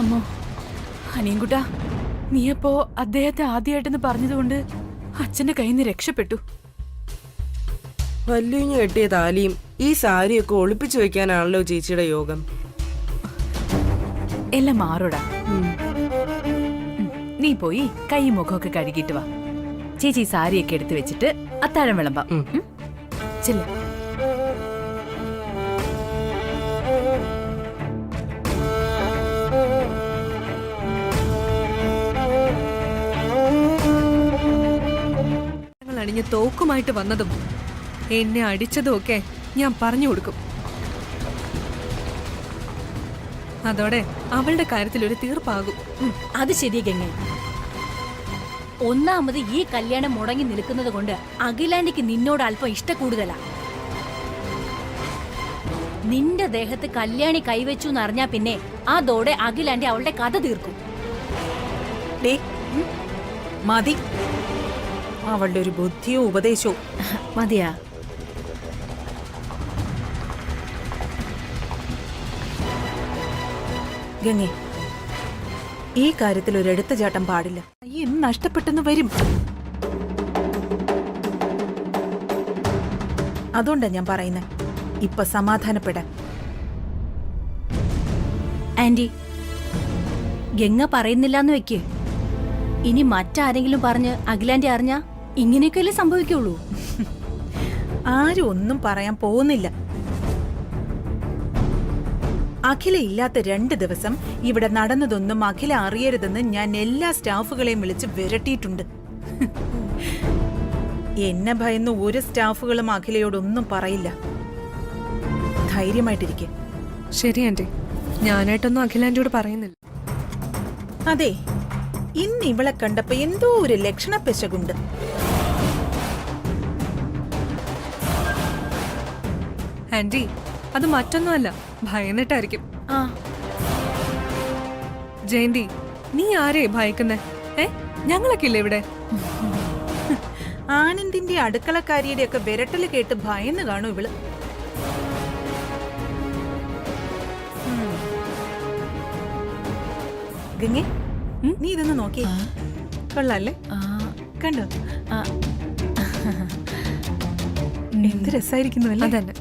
അമ്മോ അനിയൻകുട്ടാ, നീയപ്പോ അദ്ദേഹത്തെ ആദ്യമായിട്ടെന്ന് പറഞ്ഞതുകൊണ്ട് അച്ഛന്റെ കയ്യിൽ നിന്ന് രക്ഷപ്പെട്ടു. വല്യുഞ്ഞ് കെട്ടിയ താലിയും ഈ സാരിയൊക്കെ ഒളിപ്പിച്ചു വെക്കാനാണല്ലോ ചേച്ചിയുടെ യോഗം. എല്ലാം മാറൂടാ. നീ പോയി കൈ മുഖമൊക്കെ കഴുകിയിട്ട് വാ. ചേച്ചി സാരിയൊക്കെ എടുത്തു വെച്ചിട്ട് അത്താഴം വിളമ്പാം. ചെല്ല. അണിഞ്ഞ് തോക്കുമായിട്ട് വന്നതും എന്നെ അടിച്ചതും ഒക്കെ ഞാൻ പറഞ്ഞു കൊടുക്കും. അതോടെ അവളുടെ കാര്യത്തിൽ ഒരു തീർപ്പാകും. അത് ശരി ഗംഗ. ഒന്നാമത് ഈ കല്യാണം മുടങ്ങി നിൽക്കുന്നത് കൊണ്ട് അഖിലാന്റിക്ക് നിന്നോട് അല്പം ഇഷ്ട കൂടുതലാ. നിന്റെ ദേഹത്ത് കല്യാണി കൈവച്ചു എന്നറിഞ്ഞാ പിന്നെ അതോടെ അഖിലാന്റി അവളുടെ കഥ തീർക്കും. മതി അവളുടെ ഒരു ബുദ്ധിയോ ഉപദേശവും. മതിയാ? ഗംഗെ, ഈ കാര്യത്തിൽ ഒരു എടുത്തുചാട്ടം പാടില്ല. ഇന്ന് നഷ്ടപ്പെട്ടെന്ന് വരും. അതുകൊണ്ടാ ഞാൻ പറയുന്നത്, ഇപ്പൊ സമാധാനപ്പെടാൻ. ആന്റി, ഗംഗ പറയുന്നില്ലാന്ന് വെക്ക്. ഇനി മറ്റാരെങ്കിലും പറഞ്ഞ് അഖിലാന്റി അറിഞ്ഞാ ഇങ്ങനെയൊക്കെയല്ലേ സംഭവിക്കുള്ളൂ. ആരും ഒന്നും പറയാൻ പോകുന്നില്ല. അഖില ഇല്ലാത്ത 2 ദിവസം ഇവിടെ നടന്നതൊന്നും അഖില അറിയരുതെന്ന് ഞാൻ എല്ലാ സ്റ്റാഫുകളെയും വിളിച്ച് വിരട്ടിയിട്ടുണ്ട്. എന്നെ ഭയന്ന് ഒരു സ്റ്റാഫുകളും അഖിലയോടൊന്നും പറയില്ല. ധൈര്യമായിട്ടിരിക്കെ. ശരി ആന്റി, ഞാനായിട്ടൊന്നും അഖിലാന്റിയോട് പറയുന്നില്ല. അതെ, ഇന്ന് ഇവളെ കണ്ടപ്പോ എന്തോ ഒരു ലക്ഷണ പെശകുണ്ട്. ആന്റി, അത് മറ്റൊന്നുമല്ല, ഭയന്നിട്ടായിരിക്കും. ജയന്തി, നീ ആരെയെ ഭയക്കുന്നേ? ഞങ്ങളൊക്കെ ഇല്ലേ ഇവിടെ? ആനന്ദിന്റെ അടുക്കളക്കാരിയുടെ ഒക്കെ വിരട്ടല് കേട്ട് ഭയന്ന് കാണും ഇവള്. ഗംഗെ, നീ ഇതൊന്ന് നോക്കി. കൊള്ളാല്ലേ? കണ്ടോ എന്ത് രസായിരിക്കുന്നു അല്ലേ? അതന്നെ.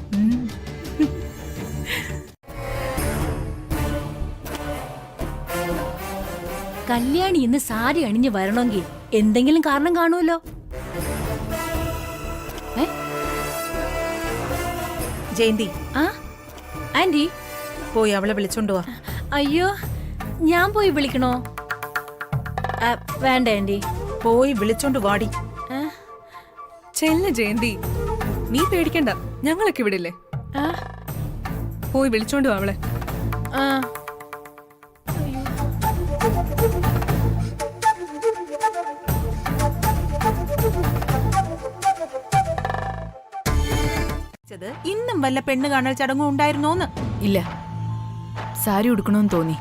കല്യാണി ഇന്ന് സാരി അണിഞ്ഞ് വരണമെങ്കിൽ എന്തെങ്കിലും കാരണം കാണുമല്ലോ. ജയന്തി, ആന്റി പോയി അവളെ വിളിച്ചോണ്ട് വാ. അയ്യോ, ഞാൻ പോയി വിളിക്കണോ? വേണ്ട ആന്റി. പോയി വിളിച്ചോണ്ട് വാടി. ചെല്ല ജയന്തി, നീ പേടിക്കണ്ട, ഞങ്ങളൊക്കെ ഇവിടെ ഇല്ലേ? പോയി വിളിച്ചോണ്ട് വാ അവളെ. ഇന്നും വല്ല പെണ്ണ് കാണൽ ചടങ്ങും ഉണ്ടായിരുന്നോന്ന്? ഇല്ല, സാരി ഉടുക്കണമെന്ന് തോന്നി,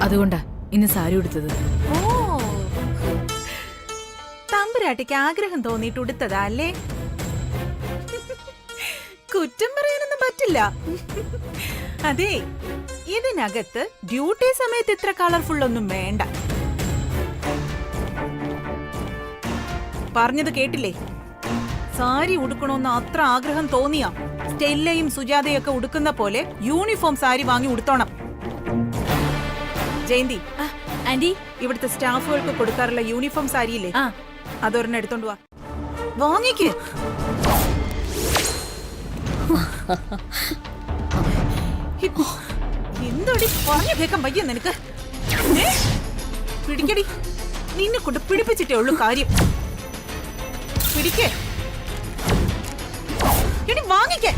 അതുകൊണ്ടാ ഇന്ന് സാരി ഉടുത്തത്. ഓ, തമ്പുരാട്ടിക്ക് ആഗ്രഹം തോന്നിയിട്ട് ഉടുത്തതാ അല്ലേ? കുറ്റം പറയാനൊന്നും പറ്റില്ല. അതെ, ഇതിനകത്ത് ഡ്യൂട്ടി സമയത്ത് ഇത്ര കളർഫുൾ ഒന്നും വേണ്ട. പറഞ്ഞത് കേട്ടില്ലേ? സാരി ഉടുക്കണമെന്ന് അത്ര ആഗ്രഹം തോന്നിയാ സ്റ്റെല്ലയും സുജാതയൊക്കെ ഉടുക്കുന്ന പോലെ യൂണിഫോം സാരി വാങ്ങി ഉടുത്തോണം. ജയന്തി ആന്റി, ഇവിടുത്തെ സ്റ്റാഫുകൾക്ക് കൊടുക്കാറുള്ള യൂണിഫോം സാരിയില്ലേ, അതൊരെണ്ണം എടുത്തോണ്ട് വാ. വാങ്ങിക്ക്. എന്തോടി പറഞ്ഞു കേൾക്കാൻ വയ്യ നിനക്ക്? പിടിക്കടി, നിന്നെ കൊണ്ട് പിടിപ്പിച്ചിട്ടേ ഉള്ളൂ കാര്യം. പിടിക്കേ, വാങ്ങിക്കേ.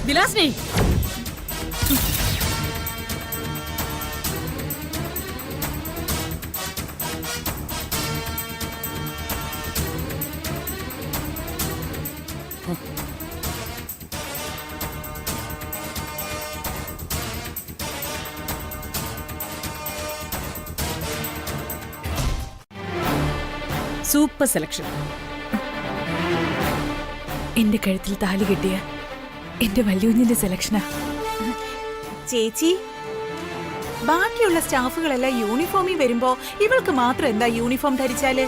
Vilasini, super selection. എന്റെ കഴുത്തിൽ താലി കെട്ടിയ എന്റെ വല്യുഞ്ഞിന്റെ സെലക്ഷനാ. ചേച്ചി, ബാക്കിയുള്ള സ്റ്റാഫുകളെല്ലാം യൂണിഫോമിൽ വരുമ്പോ ഇവൾക്ക് മാത്രം എന്താ യൂണിഫോം ധരിച്ചാല്?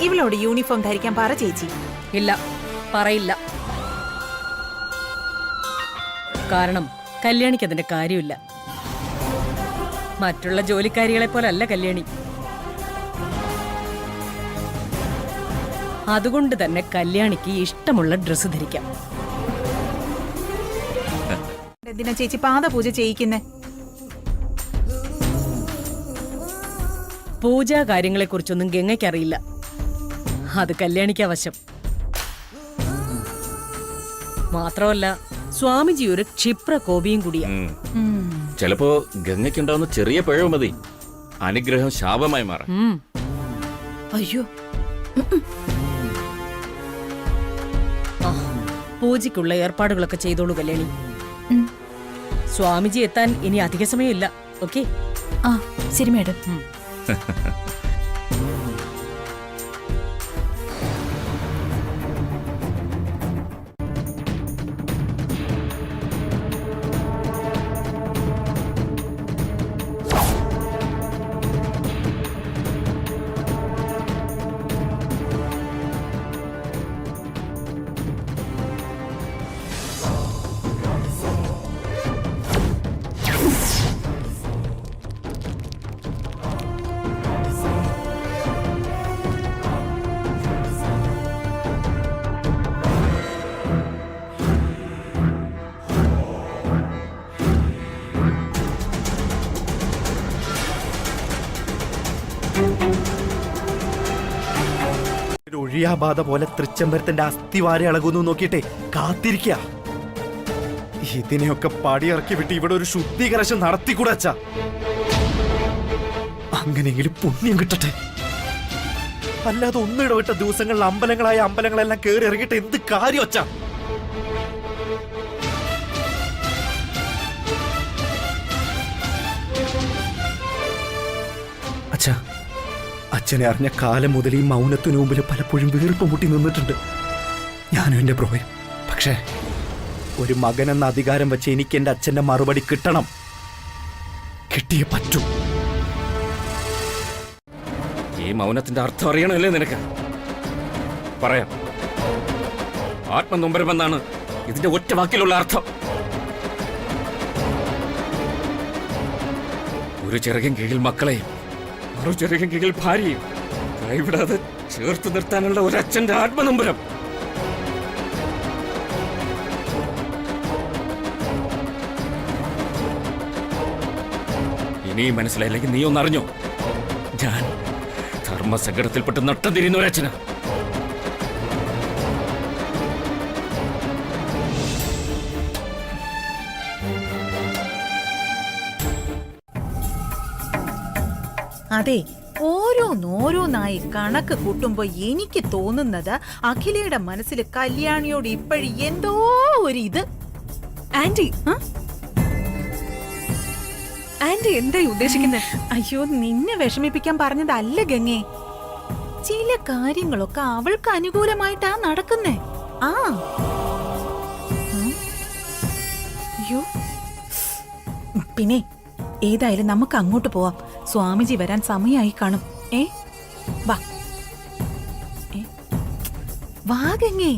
ഇവളോട് യൂണിഫോം ധരിക്കാൻ പറ ചേച്ചി. ഇല്ല, പറയില്ല. കാരണം കല്യാണിക്ക് അതിന്റെ കാര്യമില്ല. മറ്റുള്ള ജോലിക്കാരികളെ പോലല്ല കല്യാണി. അതുകൊണ്ട് തന്നെ കല്യാണിക്ക് ഇഷ്ടമുള്ള ഡ്രസ്സ് ധരിക്കാം. എന്തിനാ ചേച്ചി പാദപൂജ ചെയ്യിക്കുന്നേ? പൂജാ കാര്യങ്ങളെ കുറിച്ചൊന്നും ഗംഗയ്ക്കറിയില്ല. അത് കല്യാണിക്ക് അവശം. മാത്രമല്ല സ്വാമിജി ഒരു ക്ഷിപ്ര കോപിയും കൂടിയാ. ചിലപ്പോ ഗംഗയ്ക്കുണ്ടാവുന്ന ചെറിയ പിഴവ് മതി അനുഗ്രഹം ശാപമായി മാറാം. അയ്യോ, പൂജയ്ക്കുള്ള ഏർപ്പാടുകളൊക്കെ ചെയ്തോളൂ കല്യാണി. സ്വാമിജി എത്താൻ ഇനി അധിക സമയമില്ല. ഓക്കെ? ആ ശരി മാഡം. ഒഴിയാബാധ പോലെ തൃച്ചംബരത്തിന്റെ അസ്ഥിവാര ഇളകുന്നു നോക്കിയിട്ടേ കാത്തിരിക്ക. ഇതിനെയൊക്കെ പടിയിറക്കി വിട്ട് ഇവിടെ ഒരു ശുദ്ധീകരണം നടത്തിക്കൂടെ അച്ഛാ? അങ്ങനെയെങ്കിലും പുണ്യം കിട്ടട്ടെ. അല്ലാതെ ഒന്നിടവിട്ട ദിവസങ്ങളിൽ അമ്പലങ്ങളായ അമ്പലങ്ങളെല്ലാം കയറി ഇറങ്ങിയിട്ട് എന്ത് കാര്യം അച്ഛാ? അച്ഛാ, അച്ഛനെ അറിഞ്ഞ കാലം മുതൽ ഈ മൗനത്തിനു മുമ്പിൽ പലപ്പോഴും വീർപ്പ് മുട്ടി നിന്നിട്ടുണ്ട് ഞാനും എന്റെ ബ്രോയും. പക്ഷേ ഒരു മകൻ എന്ന അധികാരം വെച്ച് എനിക്ക് എന്റെ അച്ഛന്റെ മറുപടി കിട്ടണം. കിട്ടിയേ പറ്റൂ. ഈ മൗനത്തിന്റെ അർത്ഥം അറിയണമല്ലേ നിനക്ക്? പറയാം. ആത്മനൊമ്പരമെന്നാണ് ഇതിന്റെ ഒറ്റ വാക്കിലുള്ള അർത്ഥം. ഒരു ചിറകിൻ കീഴിൽ മക്കളെയും മറു ചിറകിൻ കീഴിൽ ഭാര്യയും കൈവിടാതെ ചേർത്ത് നിർത്താനുള്ള ഒരച്ഛന്റെ ആത്മനൊമ്പരം. ഇനിയും മനസ്സിലായില്ലെങ്കിൽ നീ ഒന്നറിഞ്ഞോ, ഞാൻ ധർമ്മസങ്കടത്തിൽപ്പെട്ട് നട്ടം തിരിയുന്ന ഒരച്ഛന. അതെ, ഓരോന്നോരോന്നായി കണക്ക് കൂട്ടുമ്പോ എനിക്ക് തോന്നുന്നത് അഖിലയുടെ മനസ്സിൽ കല്യാണിയോട് ഇപ്പോഴും എന്തോ ഒരു ഇത്. ആന്റി, ആന്റി എന്തായി ഉദ്ദേശിക്കുന്നത്? അയ്യോ, നിന്നെ വിഷമിപ്പിക്കാൻ പറഞ്ഞതല്ല ഗംഗേ. ചില കാര്യങ്ങളൊക്കെ അവൾക്ക് അനുകൂലമായിട്ടാ നടക്കുന്നേ. ആ അയ്യോ, പിന്നെ ഏതായാലും നമുക്ക് അങ്ങോട്ട് പോവാം. സ്വാമിജി വരാൻ സമയമായി കാണും. വാ വാ ഗംഗേ.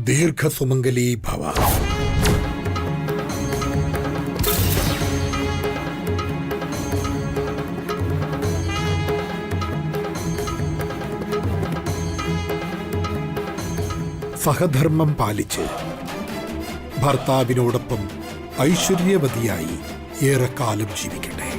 ദീർഘസുമംഗലീ ഭവ. സഹധർമ്മം പാലിച്ച് ഭർത്താവിനോടൊപ്പം ഐശ്വര്യവതിയായി ഏറെക്കാലം ജീവിക്കട്ടെ.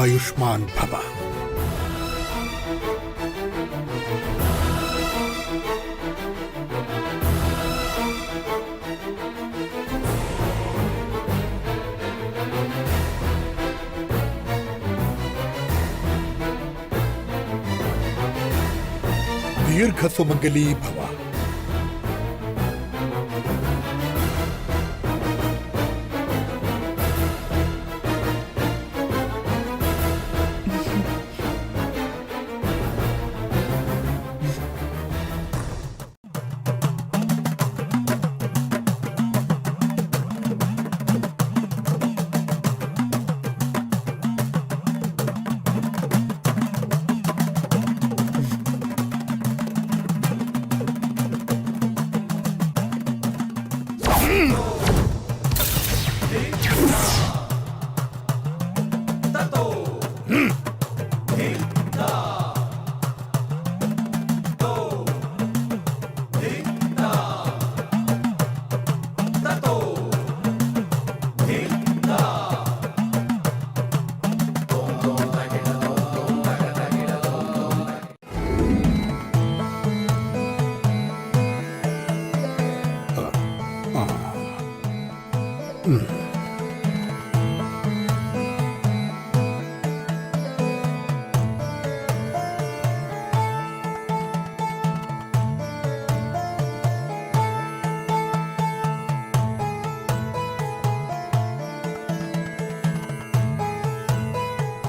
ആയുഷ്മാൻ ഭവ. ദീർഘസുമംഗലീ ഭവ.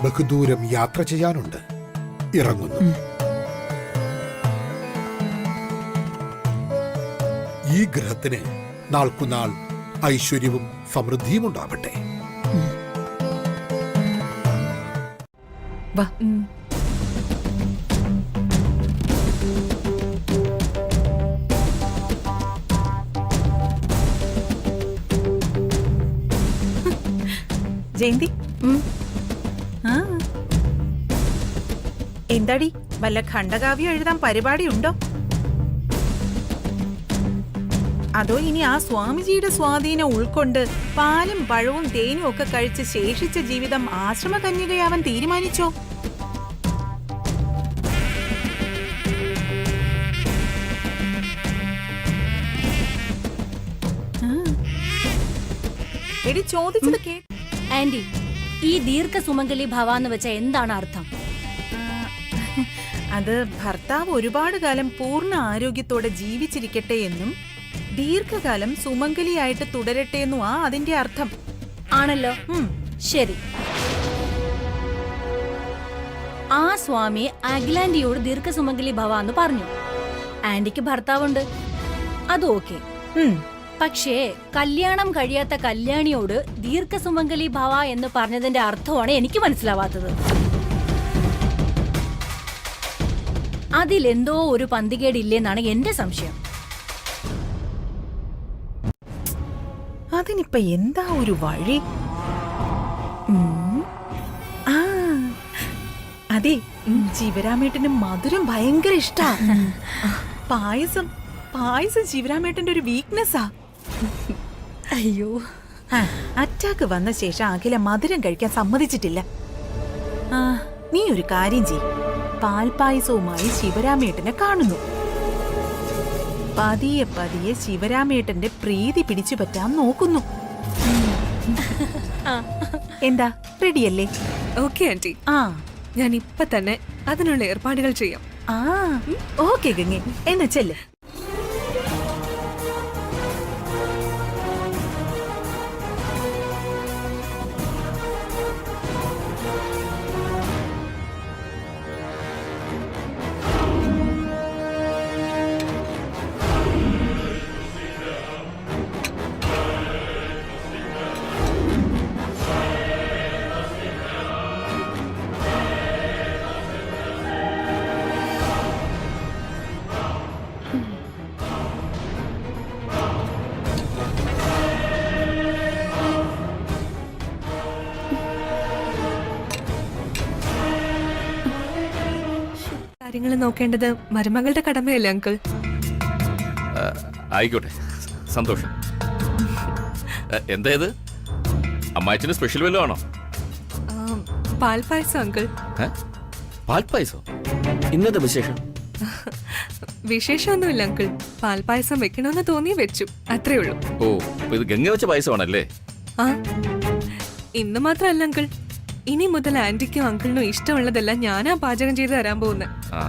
ബഹുദൂരം യാത്ര ചെയ്യാനുണ്ട്. ഇറങ്ങുന്നു. ഈ ഗ്രഹത്തിന് നാൾക്കുനാൾ ഐശ്വര്യവും സമൃദ്ധിയും ഉണ്ടാവട്ടെ. വാ. ജയന്തി, എന്താടി വല്ല ഖണ്ഡകാവ്യം എഴുതാൻ പരിപാടിയുണ്ടോ? അതോ ഇനി ആ സ്വാമിജിയുടെ സ്വാധീനം ഉൾക്കൊണ്ട് പാലും പഴവും തേനും ഒക്കെ കഴിച്ച് ശേഷിച്ച ജീവിതം ആശ്രമകന്യകയാവാൻ തീരുമാനിച്ചോ? എടി ചോദിച്ചത് കേ. ആന്റി, ഈ ദീർഘസുമംഗലി ഭവ എന്ന് വെച്ച എന്താണ് അർത്ഥം? അത് ഭർത്താവ് ഒരുപാട് കാലം പൂർണ്ണ ആരോഗ്യത്തോടെ ജീവിച്ചിരിക്കട്ടെ എന്നും ദീർഘകാലം സുമംഗലിയായിട്ട് തുടരട്ടെ എന്നും അതിന്റെ അർത്ഥം. ആണല്ലോ. ശരി. ആ സ്വാമി അഖിലാന്റിയോട് ദീർഘസുമംഗലി ഭവ എന്ന് പറഞ്ഞു. ആന്റിക്ക് ഭർത്താവുണ്ട്, അത് ഓക്കെ. പക്ഷേ കല്യാണം കഴിയാത്ത കല്യാണിയോട് ദീർഘസുമംഗലി ഭവ എന്ന് പറഞ്ഞതിന്റെ അർത്ഥമാണ് എനിക്ക് മനസ്സിലാവാത്തത്. അതിലെന്തോ ഒരു പന്തികേടില്ലെന്നാണ് എന്റെ സംശയം. അതിനിപ്പ എന്താ ഒരു വഴി? അതെ, ശിവരാമേട്ടന് മധുരം ഭയങ്കര ഇഷ്ടാ. പായസം ശിവരാമേട്ടന്റെ ഒരു വീക്ക്നെസ്സാ. അയ്യോ, അറ്റാക്ക് വന്ന ശേഷം അഖില മധുരം കഴിക്കാൻ സമ്മതിച്ചിട്ടില്ല. നീ ഒരു കാര്യം ചെയ്യ്, പാൽപായസവുമായി ശിവരാമേട്ടനെ കാണുന്നു. പതിയെ പതിയെ ശിവരാമേട്ടന്റെ പ്രീതി പിടിച്ചു പറ്റാൻ നോക്കുന്നു. എന്താ, റെഡിയല്ലേ? Okay aunty. ഞാൻ ഇപ്പൊ തന്നെ അതിനുള്ള ഏർപ്പാടുകൾ ചെയ്യാം. ഓക്കെ ഗംഗേ, എന്നാ ചെല്ല്. കാര്യങ്ങൾ നോക്കേണ്ടത് മരുമകളുടെ കടമയല്ലേ അങ്കിൾ? ആയിക്കോട്ടെ, സന്തോഷം. എന്താ ഇത്? അമ്മായച്ചന് സ്പെഷ്യൽ വല്ലതും ആണോ? പാൽപ്പായസം അങ്കിൾ. പാൽപ്പായസോ? ഇന്നത്തെ വിശേഷം? വിശേഷമൊന്നുമില്ല അങ്കിൾ. പാൽപ്പായസം വെക്കണമെന്ന് തോന്നി വെച്ചു, അത്രേ ഉള്ളൂ. ഓ, അപ്പൊ ഇത് ഗംഗ വെച്ച പായസമാണല്ലേ? ആ, ഇന്ന് മാത്രമല്ല അങ്കിൾ, ഇനി മുതൽ ആന്റിക്കും അങ്കിളിനും ഇഷ്ടമുള്ളതെല്ലാം ഞാനാ പാചകം ചെയ്ത് തരാൻ പോകുന്നത്. ആ,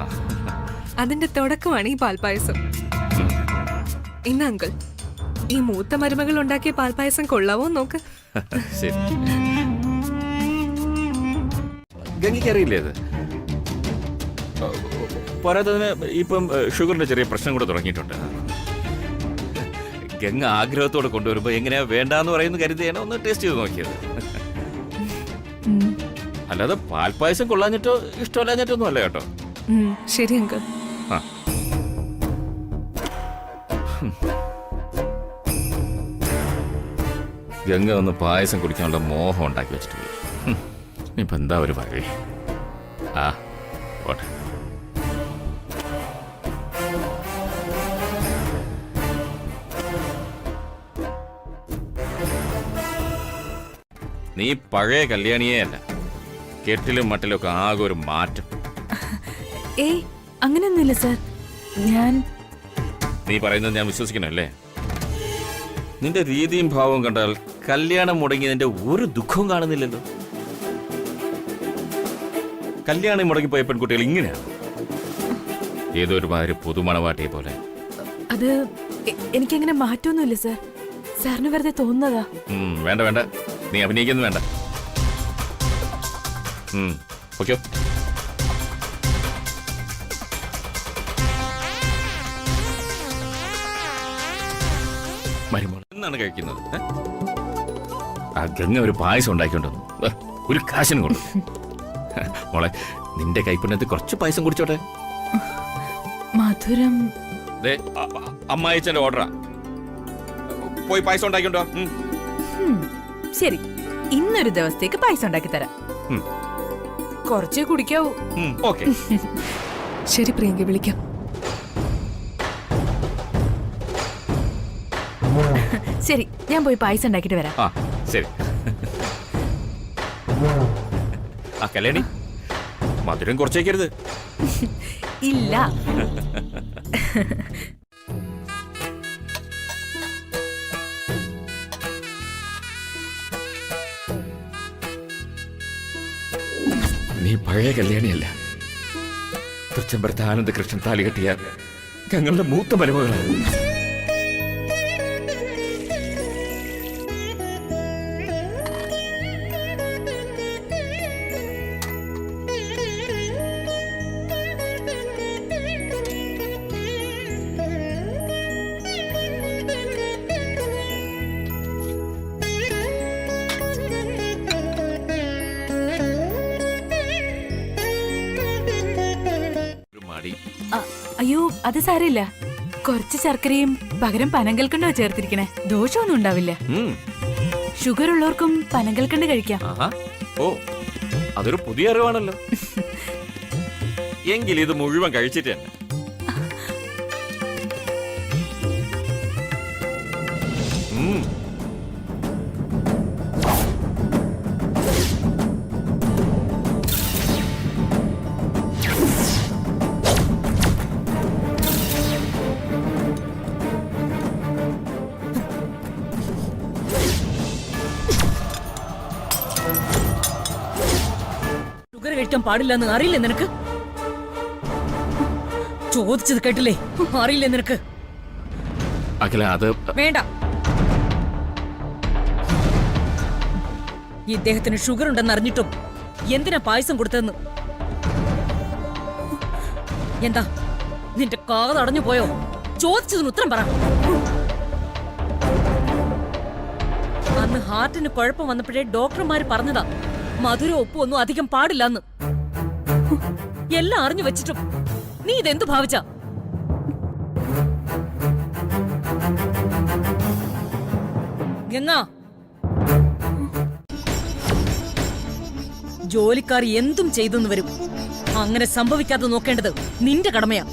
അതിന്റെ തുടക്കമാണ് ഈ പാൽപ്പായസം. ഇന്ന് അങ്കിൾ, ഈ മൂത്ത മരുമകൾ ഉണ്ടാക്കിയ പാൽപ്പായസം കൊള്ളാവോ നോക്ക്. ശരി. ഗംഗയ്ക്ക് അറിയില്ലേ ഇത്? പോരാത്തതിന് ഇപ്പം ഷുഗറിന്റെ ചെറിയ പ്രശ്നം കൂടെ തുടങ്ങിയിട്ടുണ്ട്. ഗംഗ ആഗ്രഹത്തോടെ കൊണ്ടുവരുമ്പോ എങ്ങനെയാ വേണ്ടാന്ന് പറയുന്ന കരുതിയാണ് ഒന്ന് ടേസ്റ്റ് ചെയ്ത് നോക്കിയത്. അല്ലാതെ പാൽപ്പായസം കൊള്ളാഞ്ഞിട്ടോ ഇഷ്ടമല്ലാഞ്ഞിട്ടോ ഒന്നും അല്ല കേട്ടോ. ശരി അങ്കിൾ. ആ, ഗംഗ ഒന്ന് പായസം കുടിക്കാനുള്ള മോഹം ഉണ്ടാക്കി വെച്ചിട്ട് പോയി. ഇപ്പൊ എന്താ ഒരു വഴി? ആ, പോട്ടെ. നീ പഴയ കല്യാണിയേ അല്ല. കെട്ടിലും മട്ടിലും ഒക്കെ ആകെ ഒരു മാറ്റം. ഏയ് അങ്ങനെയൊന്നുമില്ല സർ. നീ പറയുന്നത് ഞാൻ വിശ്വസിക്കണല്ലേ? നിന്റെ രീതിയും ഭാവവും കണ്ടാൽ കല്യാണം മുടങ്ങിയതിന്റെ ഒരു ദുഃഖവും കാണുന്നില്ലല്ലോ. കല്യാണം മുടങ്ങിപ്പോയ പെൺകുട്ടികൾ ഇങ്ങനെയാണ്, ഏതോ ഒരുമാതിരി പുതുമണവാട്ടിയെ പോലെ. അത് എനിക്കങ്ങനെ മാറ്റമൊന്നുമില്ല സർ. സാറിന് വെറുതെ തോന്നുന്നതാ. വേണ്ട വേണ്ട, നീ അഭിനയിക്കുന്നു വേണ്ട. ഓക്കെ. മരുമോൾ എന്നാണ് കഴിക്കുന്നത്? ആ ഗംഗ ഒരു പായസം ഉണ്ടാക്കിക്കൊണ്ടു, ഒരു കാശിനും കൊണ്ടു. മോളെ, നിന്റെ കൈപ്പുണ്യത്തിൽ കുറച്ച് പായസം കുടിച്ചോട്ടെ. മധുരം. അമ്മായിച്ചന്റെ ഓർഡറാ, പോയി പായസം ഉണ്ടാക്കിണ്ടോ. ശരി, ഇന്നൊരു ദിവസത്തേക്ക് പായസം ഉണ്ടാക്കി തരാം. കുറച്ചേ കുടിക്കാവൂ. ഓക്കെ. ശരി പ്രിയങ്ക, വിളിക്കാം. ശരി, ഞാൻ പോയി പായസം ഉണ്ടാക്കിട്ട് വരാം. ആ ശരി. ആ കല്യാണി, മധുരം കുറച്ചേക്കരുത്. ഇല്ല. നീ പഴയ കല്യാണിയല്ല. തൃച്ചംബരത്ത് ആനന്ദകൃഷ്ണൻ താലി കെട്ടിയ ഞങ്ങളുടെ മൂത്ത മരുമകളാണ്. അയ്യോ, അത് സാരമില്ല. കുറച്ച് ശർക്കരയും പകരം പനങ്കൽക്കണ്ടോ ചേർത്തിരിക്കണേ. ദോഷമൊന്നും ഉണ്ടാവില്ല. ഷുഗർ ഉള്ളവർക്കും പനങ്കൽക്കണ്ട് കഴിക്കാം. ഓ, അതൊരു പുതിയ അറിവാണല്ലോ. എങ്കിൽ ഇത് മുഴുവൻ കഴിച്ചിട്ട് തന്നെ. ഷുഗർ കഴിക്കാൻ പാടില്ലെന്ന് അറിയില്ലേ നിനക്ക്? ചോദിച്ചത് കേട്ടില്ലേ? അറിയില്ലേ നിനക്ക്? അഖില, അത് വേണ്ട. ഇദ്ദേഹത്തിന് ഷുഗർ ഉണ്ടെന്ന് അറിഞ്ഞിട്ടും എന്തിനാ പായസം കൊടുത്തതെന്ന്? എന്താ നിന്റെ കാതടഞ്ഞു പോയോ? ചോദിച്ചതിന് ഉത്തരം പറ. അന്ന് ഹാർട്ടിന് കുഴപ്പം വന്നപ്പോഴേ ഡോക്ടർമാര് പറഞ്ഞതാ മധുരം ഉപ്പും ഒന്നും അധികം പാടില്ലെന്ന്. എല്ലാം അറിഞ്ഞു വെച്ചിട്ടും നീ ഇതെന്തു ഭാവിച്ച? ഗംഗ, ജോലിക്കാർ എന്തും ചെയ്തെന്ന് വരും. അങ്ങനെ സംഭവിക്കാതെ നോക്കേണ്ടത് നിന്റെ കടമയാ.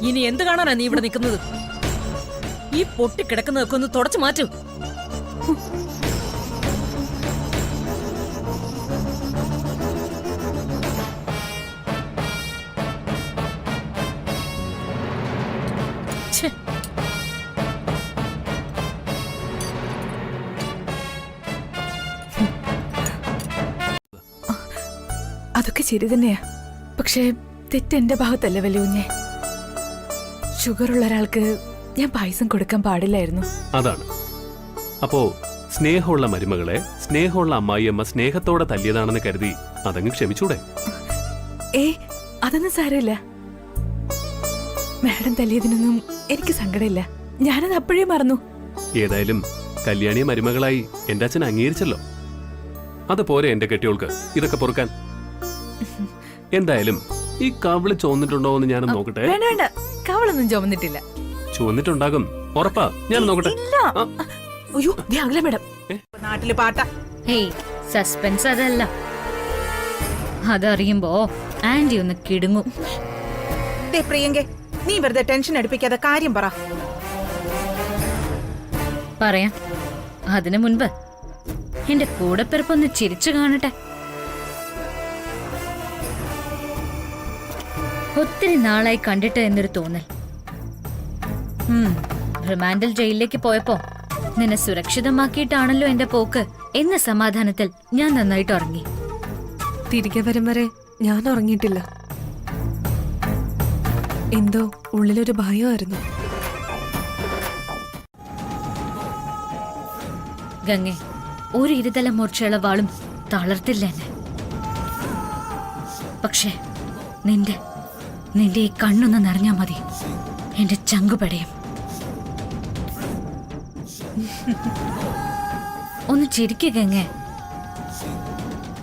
ഇനി എന്ത് കാണാനാ നീ ഇവിടെ നിൽക്കുന്നത്? ഈ പൊട്ടിക്കിടക്കുന്നതൊക്കെ ഒന്ന് തുടച്ചു മാറ്റൂ. ഛെ. അതൊക്കെ ശരി തന്നെയാ. പക്ഷേ തെറ്റെന്റെ ഭാഗത്തല്ല വലിയ കുഞ്ഞെ. ഷുഗറുള്ള ഒരാൾക്ക് ഞാൻ പായസം കൊടുക്കാൻ പാടില്ലായിരുന്നു. അതാണ്. അപ്പോ സ്നേഹമുള്ള മരുമകളെ സ്നേഹമുള്ള അമ്മായിയമ്മ സ്നേഹത്തോടെ തല്ലിയതാണെന്ന് കരുതി അതങ്ങ് ക്ഷമിച്ചൂടെ? അതൊന്നും സാരമില്ല. മാഡം തല്ലിയതിനൊന്നും എനിക്ക് സങ്കടമില്ല. ഞാനത് അപ്പോഴേ മറന്നു. ഏതായാലും കല്യാണിയെ മരുമകളായി എന്റെ അച്ഛൻ അംഗീകരിച്ചല്ലോ. അതുപോരെ എന്റെ കെട്ടിയോൾക്ക് ഇതൊക്കെ പൊറുക്കാൻ. എന്തായാലും ഈ കവിള് ചോന്നിട്ടുണ്ടോ എന്ന് ഞാൻ നോക്കട്ടെ. വേണ്ട വേണ്ട, കവളൊന്നും ചുമന്നിട്ടില്ല. ചുവന്നിട്ടുണ്ടാകും, ഉറപ്പാ. ഞാൻ നോക്കട്ടെ. അയ്യോ അകലെ മാഡം. നാട്ടില് പാട്ട. ഹേയ്, സസ്പെൻസ് അതല്ല. അതറിയുമ്പോ ആന്റി ഒന്ന് കിടുങ്ങും. പ്രിയങ്കെ, നീ വെറുതെ ടെൻഷൻ അടുപ്പിക്കാതെ കാര്യം പറ. പറയാം. അതിനു മുൻപ് എന്റെ കൂടെപ്പിറപ്പൊന്ന് ചിരിച്ചു കാണട്ടെ. ഒത്തിരി നാളായി കണ്ടിട്ട് എന്നൊരു തോന്നൽ. റിമാൻഡിൽ ജയിലിലേക്ക് പോയപ്പോ നിന്നെ സുരക്ഷിതമാക്കിയിട്ടാണല്ലോ എന്റെ പോക്ക് എന്ന സമാധാനത്തിൽ ഞാൻ നന്നായിട്ട് ഉറങ്ങി. തിരികെ വരും വരെ ഞാൻ ഉറങ്ങിയിട്ടില്ല. എന്തോ ഉള്ളിലൊരു ഭയമായിരുന്നു. ഗംഗെ, ഒരു ഇരുതല മൂർച്ചയുള്ള വാളും തളർത്തില്ല എന്നെ. പക്ഷേ നിന്റെ ഈ കണ്ണൊന്ന് നിറഞ്ഞാ മതി, എന്റെ ചങ്കുപടയും. ഒന്ന് ചിരിക്കുക ഗംഗെ,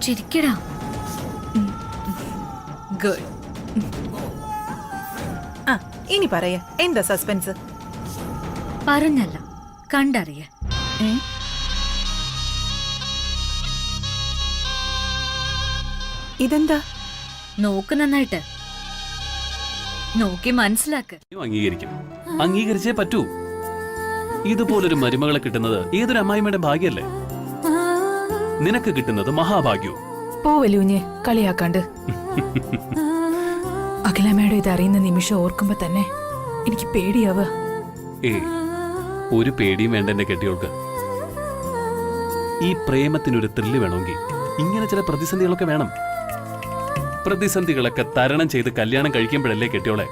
ചിരിക്കടാ. ഗുഡ്. ഇനി പറയ, എന്താ സസ്പെൻസ്? പറഞ്ഞല്ല, കണ്ടറിയ. ഇതെന്താ? നോക്ക് നന്നായിട്ട്, നോക്കി മനസ്സിലാക്ക്. അംഗീകരിക്കും, അംഗീകരിച്ചേ പറ്റൂ. ഇതുപോലൊരു മരുമകളെ കിട്ടുന്നത് ഏതൊരു അമ്മായിമ്മയുടെ ഭാഗ്യല്ലേ? നിനക്ക് കിട്ടുന്നത് മഹാഭാഗ്യവും. പോവലൂഞ്ഞ് കളിയാക്കാണ്ട്. അഖില മേഡം ഇതറിയുന്ന നിമിഷം ഓർക്കുമ്പോ തന്നെ എനിക്ക് പേടിയാവുക. ഒരു പേടിയും വേണ്ട എന്റെ കെട്ടിയോൾക്ക്. ഈ പ്രേമത്തിനൊരു ത്രില്ല് വേണമെങ്കിൽ ഇങ്ങനെ ചില പ്രതിസന്ധികളൊക്കെ വേണം. പ്രതിസന്ധികളൊക്കെ തരണം ചെയ്ത് കല്യാണം കഴിക്കുമ്പോഴല്ലേ കെട്ടിയോളെ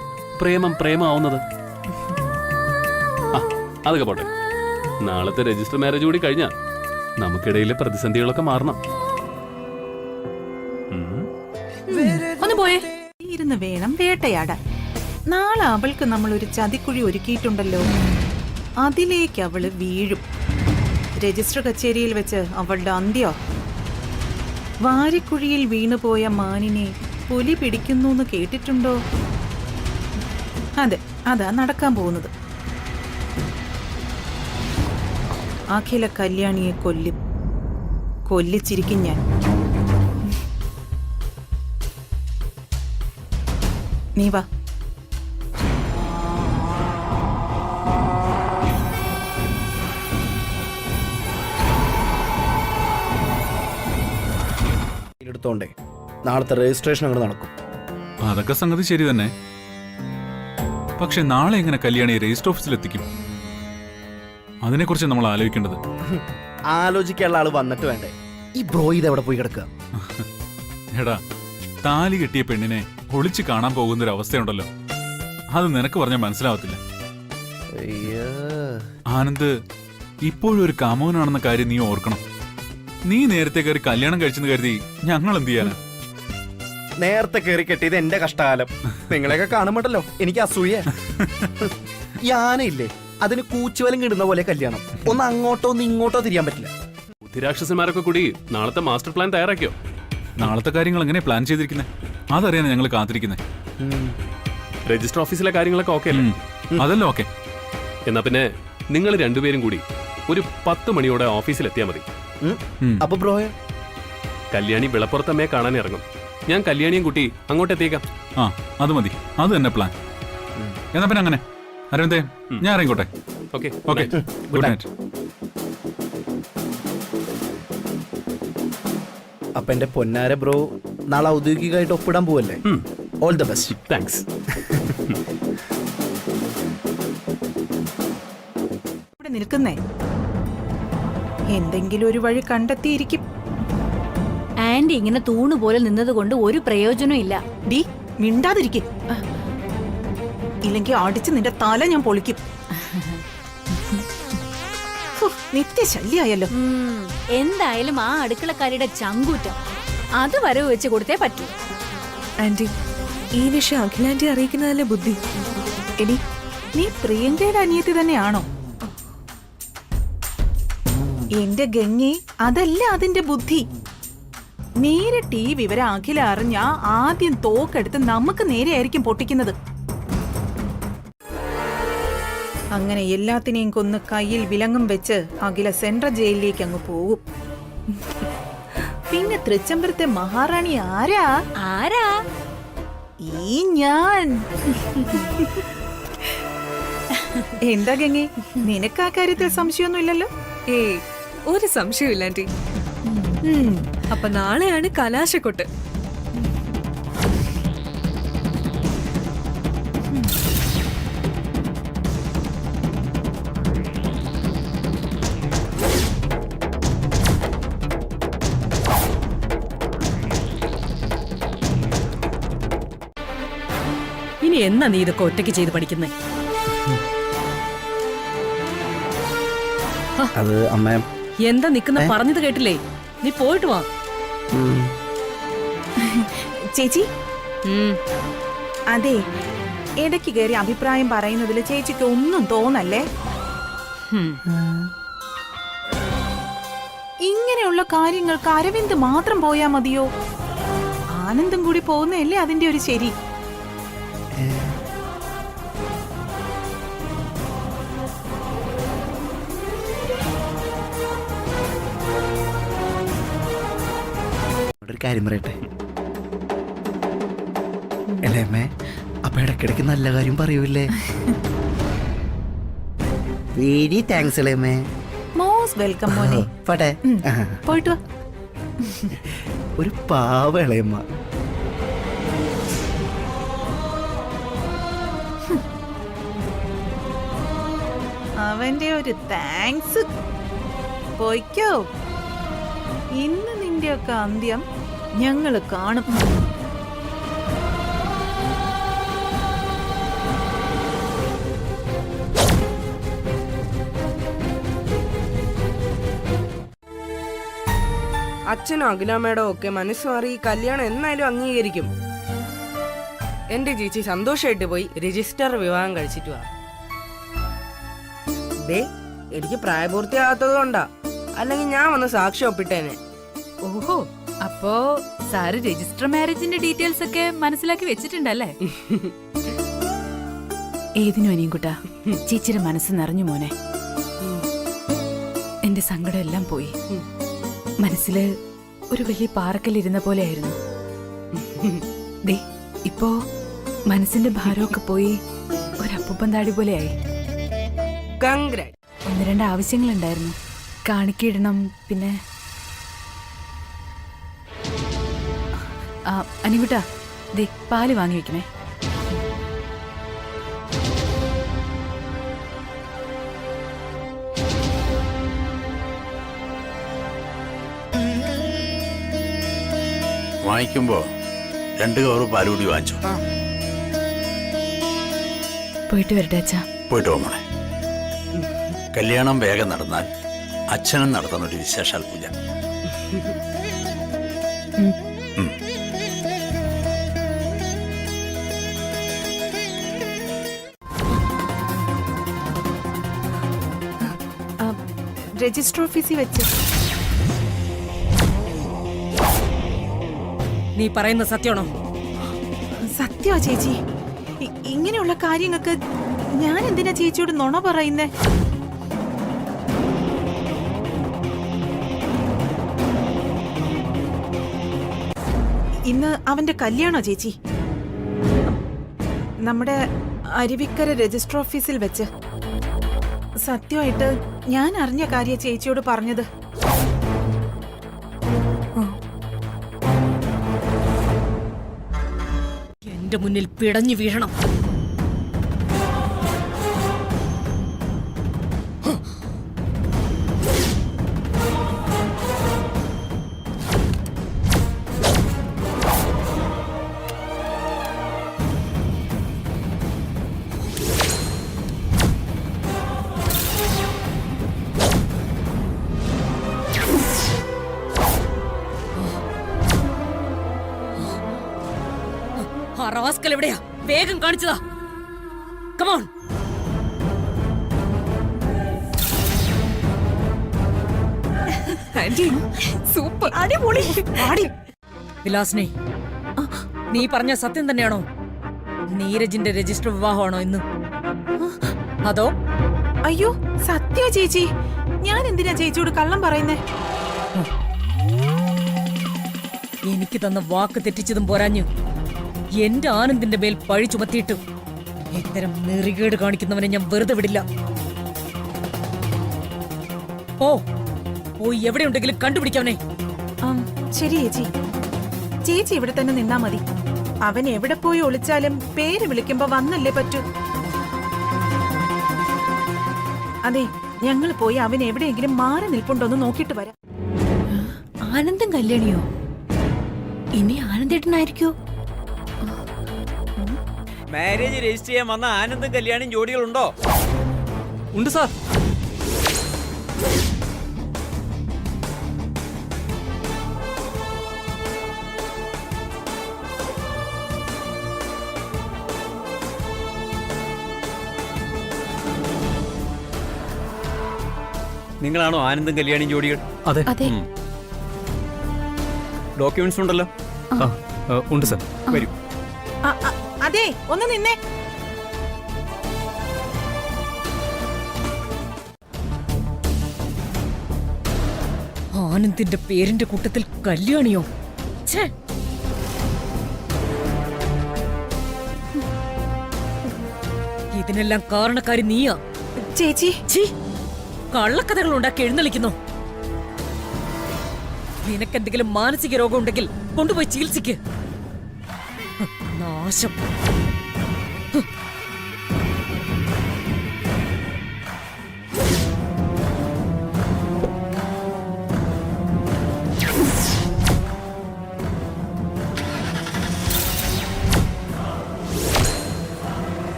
പ്രേമാവുന്നത്. അതൊക്കെ പോട്ടെ. നാളത്തെ രജിസ്റ്റർ മാരേജ് കൂടി കഴിഞ്ഞാൽ നമുക്കിടയിലെ പ്രതിസന്ധികളൊക്കെ മാറണം. ഒന്ന് പോയേ. ഇരുന്ന് വേണം വേട്ടയാടാൻ. നാളെ അവൾക്ക് നമ്മൾ ഒരു ചതിക്കുഴി ഒരുക്കിയിട്ടുണ്ടല്ലോ, അതിലേക്ക് അവള് വീഴും. രജിസ്റ്റർ കച്ചേരിയിൽ വെച്ച് അവളുടെ അന്ത്യോ. വാരിക്കുഴിയിൽ വീണുപോയ മാനിനെ പുലി പിടിക്കുന്നു കേട്ടിട്ടുണ്ടോ? അതെ, അതാ നടക്കാൻ പോകുന്നത്. അഖില കല്യാണിയെ കൊല്ലിച്ചിരിക്കും ഞാൻ. നീ വാ. എടുത്തോണ്ടേ നാളത്തെ രജിസ്ട്രേഷൻ അങ്ങോട്ട് നടക്കും. അതൊക്കെ സംഗതി ശരി തന്നെ. പക്ഷെ നാളെ എങ്ങനെ കല്യാണി രജിസ്റ്റർ ഓഫീസിലെത്തിക്കും? അതിനെക്കുറിച്ച് നമ്മൾ ആലോചിക്കേണ്ടത്. ആലോചിക്കാനുള്ള ആള് വന്നിട്ട് വേണ്ടേ? ഈ ബ്രോ ഇതെവിടെ പോയി കിടക്കുക? എടാ, താലി കെട്ടിയ പെണ്ണിനെ ഒളിച്ചു കാണാൻ പോകുന്നൊരു അവസ്ഥയുണ്ടല്ലോ, അത് നിനക്ക് പറഞ്ഞാൽ മനസ്സിലാവത്തില്ല. ആനന്ദ് ഇപ്പോഴും ഒരു കാമവനാണെന്ന കാര്യം നീ ഓർക്കണം. നീ നേരത്തെ കയറി കല്യാണം കഴിച്ചെന്ന് കരുതി ഞങ്ങൾ എന്ത് ചെയ്യാനാ? നേരത്തെ കയറി കെട്ടിയത് എന്റെ കഷ്ടകാലം. നിങ്ങളെയൊക്കെ കാണുമ്പോണ്ടല്ലോ എനിക്ക് അസൂയ. യാനയില്ലേ, അതിന് കൂച്ചുവലം കിടുന്ന പോലെ കല്യാണം. ഒന്ന് അങ്ങോട്ടോ ഒന്ന് ഇങ്ങോട്ടോ തിരിയാൻ പറ്റില്ല. ബുദ്ധിരാക്ഷസന്മാരൊക്കെ കൂടി നാളത്തെ മാസ്റ്റർ പ്ലാൻ തയ്യാറാക്കിയോ? നാളത്തെ കാര്യങ്ങൾ എങ്ങനെ പ്ലാൻ ചെയ്തിരിക്കുന്നത്? അതറിയാനാണ് ഞങ്ങൾ കാത്തിരിക്കുന്നത്. രജിസ്റ്റർ ഓഫീസിലെ കാര്യങ്ങളൊക്കെ ഓക്കെ അല്ലേ? അതല്ല ഓക്കെ. എന്നാ പിന്നെ നിങ്ങൾ രണ്ടുപേരും കൂടി ഒരു 10 മണിയോടെ ഓഫീസിലെത്തിയാൽ മതി. അപ്പൊ ബ്രോയോ? കല്യാണി വിളപ്പുറത്തമ്മയെ കാണാൻ ഇറങ്ങും. ഞാൻ കല്യാണിയും കുട്ടി അങ്ങോട്ട് എത്തിയേക്കാം. ആ അത് മതി, അത് തന്നെ പ്ലാൻ. എന്നാ പിന്നെ അങ്ങനെ അരവിന്ദേ, ഞാൻ ഇറങ്ങിക്കോട്ടെ. Okay okay, good night. അപ്പൊ എന്റെ പൊന്നാര ബ്രോ നാളെ ഔദ്യോഗികമായിട്ട് ഒപ്പിടാൻ പോവല്ലേ? All the best. താങ്ക്സ്. ഇവിടെ നിൽക്കുന്നേ, എന്തെങ്കിലും ഒരു വഴി കണ്ടെത്തിയിരിക്കും. ആന്റി ഇങ്ങനെ തൂണുപോലെ നിന്നതുകൊണ്ട് ഒരു പ്രയോജനം ഇല്ല. ഡി മിണ്ടാതിരിക്കും, ഇല്ലെങ്കിൽ അടിച്ച് നിന്റെ തല ഞാൻ പൊളിക്കും. നിത്യശല്യായല്ലോ. എന്തായാലും ആ അടുക്കളക്കാരിയുടെ ചങ്കൂറ്റം അത് വരവ് വെച്ച് കൊടുത്തേ പറ്റൂ. ആന്റി, ഈ വിഷയം അഖിലാന്റി അറിയിക്കുന്നതല്ലേ ബുദ്ധി. എടി, നീ പ്രിയങ്കയുടെ അനിയത്തി തന്നെയാണോ? എന്റെ ഗംഗേ, അതല്ല അതിന്റെ ബുദ്ധി. നേരിട്ട് ഈ വിവരം അഖില അറിഞ്ഞ ആദ്യം തോക്കെടുത്ത് നമുക്ക് നേരെയായിരിക്കും പൊട്ടിക്കുന്നത്. അങ്ങനെ എല്ലാത്തിനെയും കൊന്ന് കയ്യിൽ വിലങ്ങും വെച്ച് അഖില സെൻട്രൽ ജയിലിലേക്ക് അങ്ങ് പോകും. പിന്നെ തൃച്ചംബരത്തെ മഹാറാണി ആരാ? ആരാ? ഈ ഞാൻ. എന്താ ഗംഗേ, നിനക്ക് ആ കാര്യത്തിൽ സംശയമൊന്നുമില്ലല്ലോ? ഏയ്, ഒരു സംശയമില്ല ആന്റി. അപ്പൊ നാളെയാണ് കലാശക്കൊട്ട്. ഇനി എന്നാ നീ ഇതൊക്കെ ഒറ്റയ്ക്ക് ചെയ്ത് പഠിക്കുന്നേ? അത് അമ്മ എന്താ നിക്കുന്ന പറഞ്ഞത് കേട്ടില്ലേ? നീ പോയിട്ട് വാ. ചേച്ചി, അതെ, ഇടയ്ക്ക് കയറി അഭിപ്രായം പറയുന്നതിൽ ചേച്ചിക്ക് ഒന്നും തോന്നല്ലേ. ഇങ്ങനെയുള്ള കാര്യങ്ങൾക്ക് അരവിന്ദ് മാത്രം പോയാ മതിയോ? ആനന്ദം കൂടി പോകുന്നതല്ലേ അതിന്റെ ഒരു ശരി. ഒരു കാര്യം പറയട്ടെ അല്ലേ അമ്മേ? അപ്പൊ ഇടയ്ക്കിടയ്ക്ക് നല്ല കാര്യം പറയൂല്ലേ? വെരി താങ്ക്സ് അല്ലേ അമ്മേ. മോസ്റ്റ് വെൽക്കം മോനെ. പോട്ടെ, പോയിട്ട് വാ. ഒരു പാവ ഇളയമ്മ. അവന്റെ ഒരു താങ്ക്സ്. പോയിക്കോ, ഇന്ന് നിന്റെയൊക്കെ അന്ത്യം ഞങ്ങള് കാണും. അച്ഛനും അഖിലാമ്മയുടെ ഒക്കെ മനസ്സ് മാറി ഈ കല്യാണം എന്നായാലും അംഗീകരിക്കും. എന്റെ ചേച്ചി സന്തോഷമായിട്ട് പോയി രജിസ്റ്റർ വിവാഹം കഴിച്ചിട്ട് വാ. ദേ, എനിക്ക് പ്രായപൂർത്തിയാകാത്തത് കൊണ്ടാ, അല്ലെങ്കിൽ ഞാൻ വന്ന് സാക്ഷ്യം ഒപ്പിട്ടേനെ. ഓഹോ, അപ്പോ സാറ് രജിസ്റ്റർ മാരേജിന്റെ ഡീറ്റെയിൽസ് ഒക്കെ മനസ്സിലാക്കി വെച്ചിട്ടുണ്ടല്ലേ? ഏതിനും അനിയൻകുട്ടാ, ചേച്ചിയുടെ മനസ്സ് നിറഞ്ഞു മോനെ. എന്റെ സങ്കടം എല്ലാം പോയി. മനസ്സില് ഒരു വലിയ പാറക്കല്ലിരുന്ന പോലെ ആയിരുന്നു. ദേ, ഇപ്പോ മനസ്സിന്റെ ഭാരമൊക്കെ പോയി ഒരപ്പൂപ്പൻ താടി പോലെയായി. കൺഗ്രാറ്റ്. 1-2 ആവശ്യങ്ങളുണ്ടായിരുന്നു. കാണിക്കിടണം, പിന്നെ അനികുട്ടാ, ദേ പാല് വാങ്ങി വെക്കണേ. വാങ്ങിക്കുമ്പോ 2 കവറ് പാലുകൂടി വാങ്ങിച്ചോ. പോയിട്ട് വരട്ടെ അച്ഛാ. പോയിട്ട് പോ മോളെ. കല്യാണം വേഗം നടന്നാൽ അച്ഛനും നടത്തുന്ന ഒരു വിശേഷാൽ പൂജ. രജിസ്റ്റർ ഓഫീസിൽ വെച്ച്. നീ പറയുന്ന സത്യമാണോ? സത്യമാ ചേച്ചി. ഇങ്ങനെയുള്ള കാര്യങ്ങൾക്ക് ഞാൻ എന്തിനാ ചേച്ചിയോട് നുണ പറയുന്നേ? ഇന്ന് അവന്റെ കല്യാണോ ചേച്ചി? നമ്മുടെ അരുവിക്കര രജിസ്റ്റർ ഓഫീസിൽ വെച്ച്. സത്യമായിട്ട് ഞാൻ അറിഞ്ഞ കാര്യ ചേച്ചിയോട് പറഞ്ഞത്. എന്റെ മുന്നിൽ പിടഞ്ഞു വീഴണം. റാസ്കൽ എവിടെയാ? വേഗം കാണിച്ചതാ. കമോൺ. സൂപ്പർ, അടിപൊളി. വിലാസിനെ, നീ പറഞ്ഞ സത്യം തന്നെയാണോ? നീരജിന്റെ രജിസ്റ്റർ വിവാഹമാണോ ഇന്ന്? അതോ? അയ്യോ സത്യ ചേച്ചി, ഞാൻ എന്തിനാ ചേച്ചിയോട് കള്ളം പറയുന്നേ? എനിക്ക് തന്ന വാക്ക് തെറ്റിച്ചതും പോരാഞ്ഞു എന്റെ ആനന്ദിന്റെ മേൽ പഴി ചുമത്തിയിട്ടു. ഇത്തരം നെറികേട് കാണിക്കുന്നവനെ ഞാൻ വെറുതെ വിടില്ല. പോയി എവിടെയുണ്ടെങ്കിലും കണ്ടുപിടിക്കവനെ. ശരി ചേച്ചി, ചേച്ചി ഇവിടെ തന്നെ നിന്നാ മതി. അവൻ എവിടെ പോയി ഒളിച്ചാലും പേര് വിളിക്കുമ്പോ വന്നല്ലേ പറ്റൂ. അതെ, ഞങ്ങൾ പോയി അവൻ എവിടെയെങ്കിലും മാറി നിൽപ്പുണ്ടോന്ന് നോക്കിട്ട് വരാം. ആനന്ദം കല്യാണിയോ? ഇനി ആനന്ദേട്ടനായിരിക്കോ? മാരേജ് രജിസ്റ്റർ ചെയ്യാൻ വന്ന ആനന്ദും കല്യാണിയും ജോഡികളുണ്ടോ? ഉണ്ട് സാർ. നിങ്ങളാണോ ആനന്ദും കല്യാണിയും ജോഡികൾ? അതെ. ഡോക്യുമെന്റ്സ് ഉണ്ടല്ലോ? ഉണ്ട് സാർ. വരൂ. അതെ, ഒന്ന് നിന്നേ. ആനന്ദിന്റെ പേരിന്റെ കൂട്ടത്തിൽ കല്യാണിയോ? ഇതിനെല്ലാം കാരണക്കാരി നീയാ ചേച്ചി. കള്ളക്കഥകൾ ഉണ്ടാക്കി എഴുന്നള്ളിക്കുന്നു. നിനക്കെന്തെങ്കിലും മാനസിക രോഗം ഉണ്ടെങ്കിൽ കൊണ്ടുപോയി ചികിത്സിക്ക്. നാശം.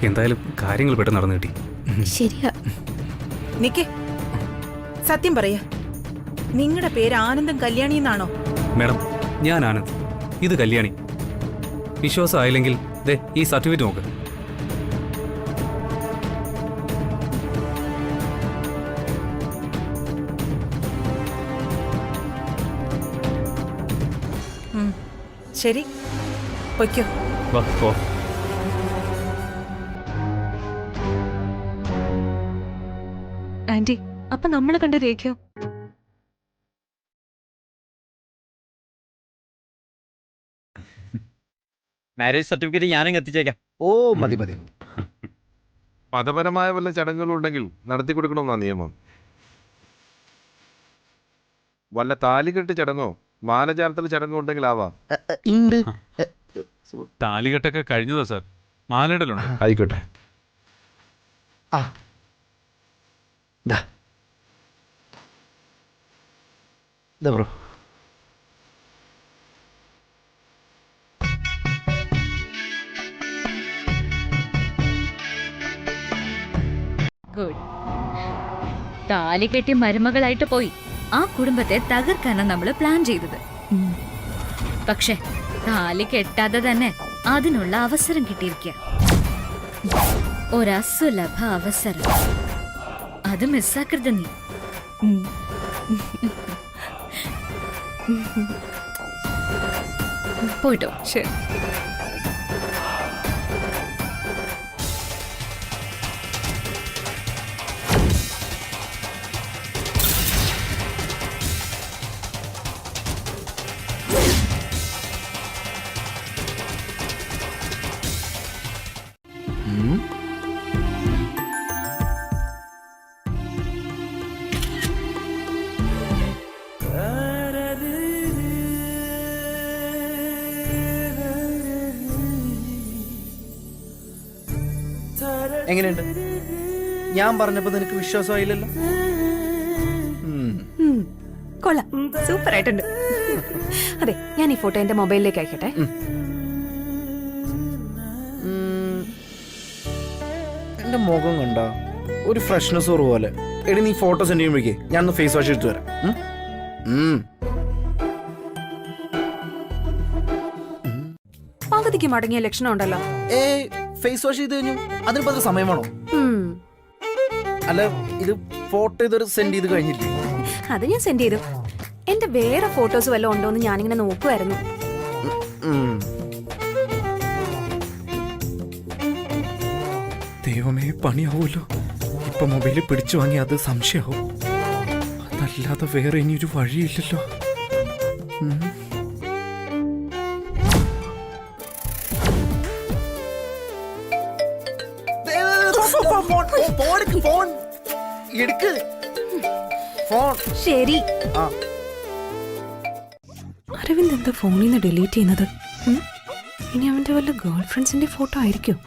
എന്തായാലും കാര്യങ്ങൾ പെട്ടെന്ന് നടന്നു കിട്ടി. ശരിയാ. നിക്കേ, സത്യം പറയാ, നിങ്ങളുടെ പേര് ആനന്ദം കല്യാണി എന്നാണോ? മാഡം, ഞാൻ ആനന്ദ്, ഇത് കല്യാണി. വിശ്വാസം ആയില്ലെങ്കിൽ ദേ ഈ സർട്ടിഫിക്കറ്റ് നോക്ക്. ശരി, പൊയ്ക്കോ. വാ, പോ. ആന്റി, അപ്പൊ നമ്മളെ കണ്ട രേഖയോ? മാരേജ് സർട്ടിഫിക്കറ്റ് ഞാനും എത്തിച്ചേക്കാം. ഓ മതി. മതപരമായ വല്ല ചടങ്ങുകളുണ്ടെങ്കിൽ നടത്തി കൊടുക്കണമെന്നാ നിയമം. വല്ല താലികെട്ട് ചടങ്ങോ മാലചാർത്തൽ ചടങ്ങോ ഉണ്ടെങ്കിൽ ആവാം. താലികെട്ടൊക്കെ കഴിഞ്ഞതാ സാർ. മാലയിടലുണ്ട്. ആയിക്കോട്ടെ. Bro, good. താലി കെട്ടി മരുമകളായിട്ട് പോയി ആ കുടുംബത്തെ തകർക്കാനാണ് നമ്മൾ പ്ലാൻ ചെയ്തത്. പക്ഷെ താലി കെട്ടാതെ തന്നെ അതിനുള്ള അവസരം കിട്ടിയിരിക്കുക. ഒരസുലഭ അവസരം. അത് മിസ്സാക്കരുത് നീ. പോയിട്ടോ. ശരി. എങ്ങനെയുണ്ട്? ഞാൻ പറഞ്ഞപ്പോ നിനക്ക് വിശ്വാസമായില്ലല്ലോ. കൊള്ളാം, സൂപ്പർ ആയിട്ടുണ്ട്. അതെ, ഞാൻ ഈ ഫോട്ടോ എന്റെ മൊബൈലിലേക്ക് അയക്കട്ടെ. എന്റെ മുഖം കണ്ട ഒരു ഫ്രഷ്നെസ് കുറവ് പോലെ. എടി നീ ഫോട്ടോ സെൻഡ് ചെയ്യുമ്പോഴേക്ക് ഞാനൊന്ന് ഫേസ് വാഷ് എടുത്തു വരാം. പകുതിക്ക് മടങ്ങിയ ലക്ഷണം ഉണ്ടല്ലോ. ഫേസ് വാഷ് ചെയ്ത് കഴിഞ്ഞു, അതിനിപ്പോ അത്ര സമയം വേണോ? അല്ല, ഇത് ഫോട്ടോ ഇതൊരു സെൻഡ് ചെയ്ത് കഴിഞ്ഞില്ലേ? അത് ഞാൻ സെൻഡ് ചെയ്തു. എന്റെ വേറെ ഫോട്ടോസ് വല്ലതും ഉണ്ടോന്ന് ഞാനിങ്ങനെ നോക്കുമായിരുന്നു. ദൈവമേ, പണിയാവുമല്ലോ. ഇപ്പൊ മൊബൈലിൽ പിടിച്ചു വാങ്ങി അത് സംശയമാവും. അതല്ലാതെ വേറെ ഇനിയൊരു വഴിയില്ലല്ലോ. ശരി. അരവിന്ദ് എന്താ ഫോണിൽ നിന്ന് ഡിലീറ്റ് ചെയ്യുന്നത്? ഇനി അവന്റെ വല്ല ഗേൾ ഫ്രണ്ട്സിന്റെ ഫോട്ടോ ആയിരിക്കും.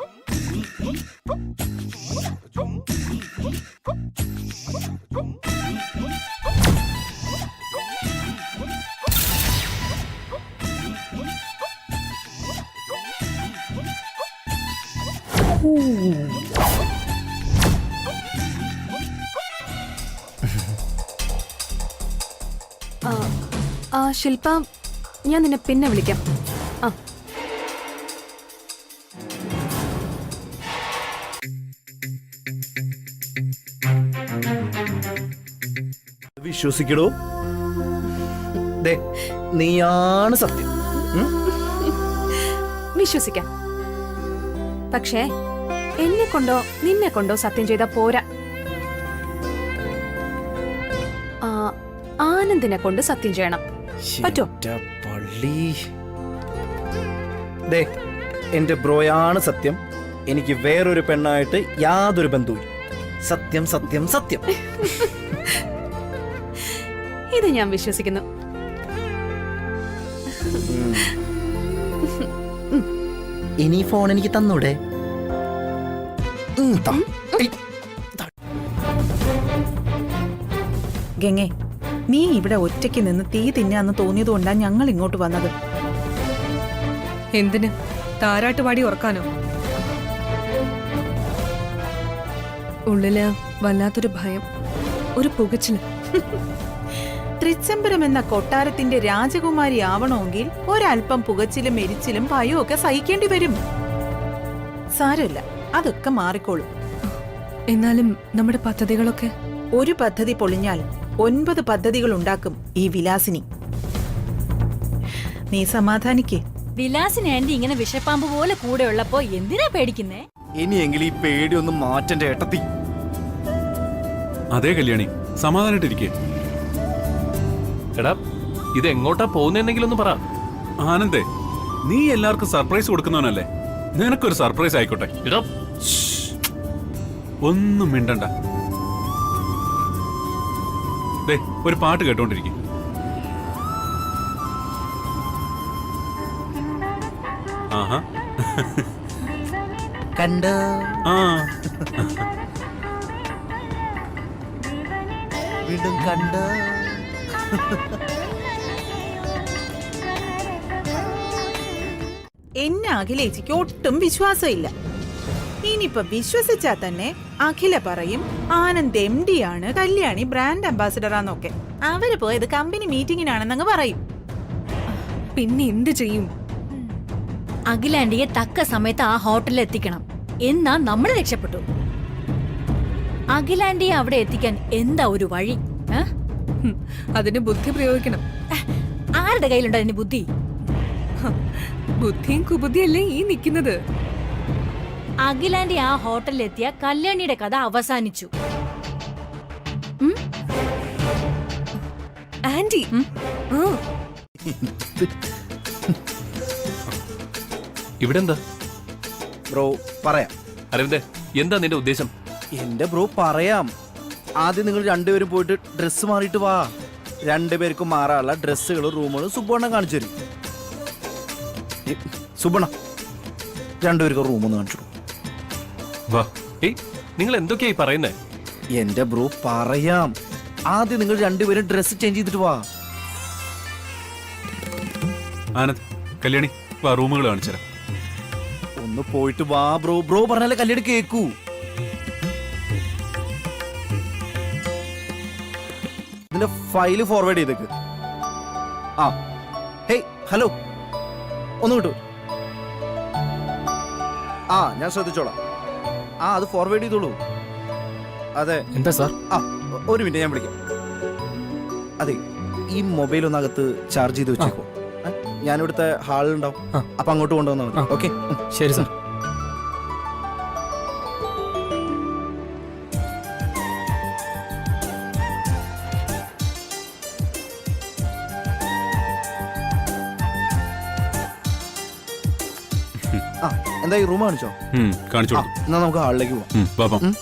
ശില്പ, ഞാൻ നിന്നെ പിന്നെ വിളിക്കാം. വിശ്വസിക്കടോ, നീയാണ് സത്യം. വിശ്വസിക്കാം. പക്ഷേ എന്നെ കൊണ്ടോ നിന്നെ കൊണ്ടോ സത്യം ചെയ്താ പോരാ. ആനന്ദിനെ കൊണ്ട് സത്യം ചെയ്യണം. പറ്റോ? എന്റെ ബ്രോയാണ് സത്യം. എനിക്ക് വേറൊരു പെണ്ണായിട്ട് യാതൊരു ബന്ധവും. സത്യം, സത്യം, സത്യം. ഇത് ഞാൻ വിശ്വസിക്കുന്നു. ഇനി ഫോൺ എനിക്ക് തന്നൂടെ? ഗംഗേ, നീ ഇവിടെ ഒറ്റയ്ക്ക് നിന്ന് തീ തിന്നാന്ന് തോന്നിയതുകൊണ്ടാ ഞങ്ങൾ ഇങ്ങോട്ട് വന്നത്. എന്തിന്? താരാട്ടുപാടി ഉറക്കാനോ? ഉള്ളില് വല്ലാത്തൊരു ഭയം, ഒരു പുകച്ചില്. തൃച്ചംബരം എന്ന കൊട്ടാരത്തിന്റെ രാജകുമാരി ആവണമെങ്കിൽ ഒരല്പം പുകച്ചിലും എരിച്ചിലും ഭയവും ഒക്കെ സഹിക്കേണ്ടി വരും. സാരമില്ല, അതൊക്കെ മാറിക്കോളും. എന്നാലും നമ്മുടെ പദ്ധതികളൊക്കെ? ഒരു പദ്ധതി പൊളിഞ്ഞാൽ 9 പദ്ധതികൾ ഉണ്ടാക്കും ഈ വിലാസിനി. നീ സമാധാനിക്കേ. വിലാസിന് ആന്റി ഇങ്ങനെ വിഷപ്പാമ്പ് പോലെ കൂടെ ഉള്ളപ്പോ എന്തിനാ പേടിക്കുന്നേ? ഇനിയെങ്കിലും ഈ പേടിയൊന്നും മാറ്റന്റെ ഏട്ടത്തി. അതേ കല്യാണി, സമാധാനായിട്ടിരിക്കേ. എടാ, ഇത് എങ്ങോട്ടാ പോകുന്നെന്നെങ്കിലും ഒന്ന് പറ. ആനന്ദേ, നീ എല്ലാവർക്കും സർപ്രൈസ് കൊടുക്കുന്നവനല്ലേ, നിനക്കൊരു സർപ്രൈസ് ആയിക്കോട്ടെ. എടാ, ഒന്നും മിണ്ടണ്ട. ഒരു പാട്ട് കേട്ടോണ്ടിരിക്കും. ആഹാ, കണ്ടോ? വീണ്ടും കണ്ടോ? എന്നെ അഖിലേച്ചിക്ക് ഒട്ടും വിശ്വാസമില്ല. ഇനിയിപ്പൊ വിശ്വസിച്ചാ തന്നെ അഖില പറയും ആനന്ദ് MD ആണ്, കല്യാണി ബ്രാൻഡ് അംബാസിഡറാന്നൊക്കെ. അവര് പോയത് കമ്പനി മീറ്റിംഗിനാണെന്നങ്ങ് പറയും. പിന്നെ എന്ത് ചെയ്യും? അഖിലാന്റിയെ തക്ക സമയത്ത് ആ ഹോട്ടലിൽ എത്തിക്കണം. എന്നാ നമ്മൾ രക്ഷപ്പെട്ടു. അഖിലാന്റിയെ അവിടെ എത്തിക്കാൻ എന്താ ഒരു വഴി? അതിന് ബുദ്ധി പ്രയോഗിക്കണം. ആരുടെ കയ്യിലുണ്ട് അതിന് ബുദ്ധി? ബുദ്ധിയും കുബുദ്ധിയല്ലേ ഈ നിൽക്കുന്നത്. അഖിലാന്റെ ആ ഹോട്ടലിലെത്തിയ കല്യാണിയുടെ കഥ അവസാനിച്ചു. ആന്റി ആ ഇവിടെ എന്താ ബ്രോ പറയാം. അരവിന്ദേ, എന്താ നിന്റെ ഉദ്ദേശം? എന്റെ ബ്രോ പറയാം. ആദ്യം നിങ്ങൾ രണ്ടുപേരും പോയിട്ട് ഡ്രസ്സ് മാറിയിട്ട് വാ. രണ്ടുപേർക്കും മാറാനുള്ള ഡ്രസ്സുകളും റൂമുകളും സുബ്ബണ്ണ കാണിച്ചു തരും. സുബ്ബണ്ണ, രണ്ടുപേർക്കും റൂമൊന്ന് കാണിച്ചു. വാ. ഏയ്, നിങ്ങൾ എന്തൊക്കെയായി പറയുന്നേ? എന്റെ ബ്രോ പറയാം. ആദ്യം നിങ്ങൾ രണ്ടുപേരും ഡ്രസ്സ് ചേഞ്ച് ചെയ്തിട്ട് വാ. ആനന്ദ്, കല്യാണി, വാ, റൂമുകൾ കാണിച്ചുതരാം. ഒന്ന് പോയിട്ട് വാ ബ്രോ. ബ്രോ പറഞ്ഞാലേ കല്യാണി കേക്കൂ. ഇതിന്റെ ഫയല് ഫോർവേഡ് ചെയ്തേക്ക്. ആ, ഹേയ്, ഹലോ, ഒന്ന് കിട്ടൂ. ആ, ഞാൻ ശ്രദ്ധിച്ചോളാം. ആ, അത് ഫോർവേഡ് ചെയ്തോളൂ. അതെ. എന്താ സാർ? ആ, ഒരു മിനിറ്റ്, ഞാൻ വിളിക്കാം. അതെ, ഈ മൊബൈൽ ഒന്നകത്ത് ചാർജ് ചെയ്ത് വെച്ചേക്കോ. ഞാനിവിടുത്തെ ഹാളിലുണ്ടാവും. അപ്പൊ അങ്ങോട്ട് കൊണ്ടുവന്നാൽ മതി. ഓക്കെ, ശരി സാർ. ആ, എന്താ ഈ റൂം കാണിച്ചോ? കാണിച്ചോളൂ. എന്നാ നമുക്ക് ഹാളിലേക്ക് പോവാം. പാപ്പം